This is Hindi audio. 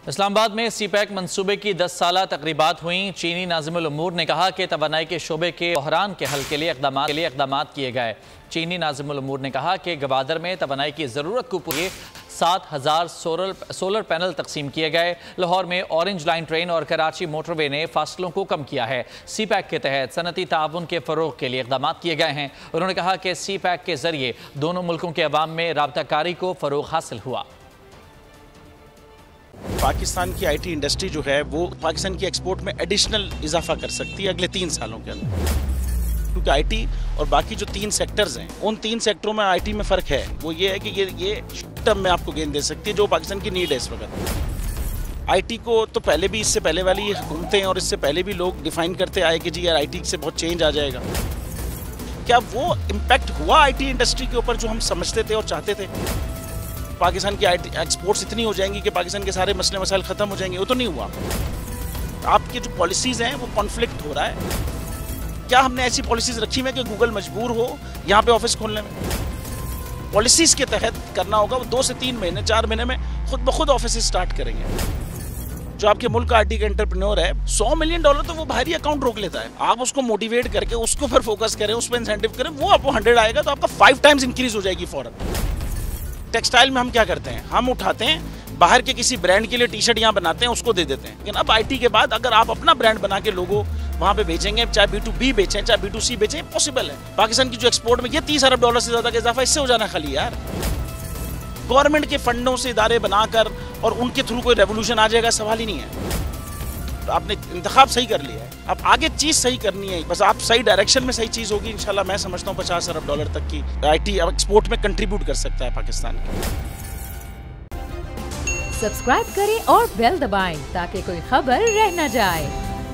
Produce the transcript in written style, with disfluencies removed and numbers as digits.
इस्लामाबाद में सी-पैक मंसूबे की 10 साला तकरीबात हुई। चीनी नाज़िमुल उमूर ने कहा कि तवानाई के शोबे के बहरान के हल के लिए इक़दाम किए गए। चीनी नाज़िमुल उमूर ने कहा कि गवादर में तवानाई की ज़रूरत को पूरे 7,000 सोलर पैनल तकसीम किए गए। लाहौर में ऑरेंज लाइन ट्रेन और कराची मोटरवे ने फासलों को कम किया है। सी-पैक के तहत सनती ताउन के फ़रोग़ के लिए इक़दाम किए गए हैं। उन्होंने कहा कि सी-पैक के ज़रिए दोनों मुल्कों के अवाम में राबताकारी को फ़रोग़ हासिल हुआ। पाकिस्तान की आईटी इंडस्ट्री जो है वो पाकिस्तान की एक्सपोर्ट में एडिशनल इजाफा कर सकती है अगले 3 सालों के अंदर, क्योंकि आईटी और बाकी जो 3 सेक्टर्स हैं उन 3 सेक्टरों में आईटी में फ़र्क है। वो ये है कि ये शॉर्ट टर्म में आपको गेन दे सकती है जो पाकिस्तान की नीड है इस वक्त। आईटी को तो पहले भी, इससे पहले वाली हुकूमतें और इससे पहले भी लोग डिफाइन करते आए कि जी यार आईटी से बहुत चेंज आ जाएगा। क्या वो इम्पैक्ट हुआ आईटी इंडस्ट्री के ऊपर जो हम समझते थे और चाहते थे? पाकिस्तान की आईटी एक्सपोर्ट्स इतनी हो जाएंगी कि पाकिस्तान के सारे मसले मसाइल ख़त्म हो जाएंगे? वो तो नहीं हुआ। आपकी जो पॉलिसीज़ हैं वो कॉन्फ्लिक्ट हो रहा है। क्या हमने ऐसी पॉलिसीज़ रखी हुई है कि गूगल मजबूर हो यहाँ पे ऑफिस खोलने में? पॉलिसीज़ के तहत करना होगा। वो 2 से 3 महीने 4 महीने में खुद ब खुद ऑफिस स्टार्ट करेंगे। जो आपके मुल्क का आईटी का एंटरप्रेन्योर है, $100 मिलियन तो वो बाहरी अकाउंट रोक लेता है। आप उसको मोटिवेट करके उसको पर फोकस करें, उस पर इंसेंटिव करें, वो आपको 100 आएगा तो आपका 5 टाइम्स इंक्रीज हो जाएगी फौरन। टेक्सटाइल में हम क्या करते हैं, हम उठाते हैं बाहर के किसी ब्रांड के लिए टी-शर्ट यहाँ बनाते हैं, उसको दे देते हैं। लेकिन अब आईटी के बाद अगर आप अपना ब्रांड बना के लोगों वहाँ पे बेचेंगे, चाहे B2B बेचें चाहे B2C बेचें, पॉसिबल है। पाकिस्तान की जो एक्सपोर्ट में ये $30 अरब से ज़्यादा का इजाफा इससे हो जाना खाली यार। गवर्नमेंट के फंडों से इदारे बनाकर और उनके थ्रू कोई रेवोल्यूशन आ जाएगा, सवाल ही नहीं है। तो आपने इंतखाब सही कर लिया है, अब आगे चीज़ सही करनी है। बस आप सही डायरेक्शन में सही चीज़ होगी इंशाल्लाह। मैं समझता हूँ $50 अरब तक की आईटी एक्सपोर्ट में कंट्रीब्यूट कर सकता है पाकिस्तान। सब्सक्राइब करें और बेल दबाएं ताकि कोई खबर रह न जाए।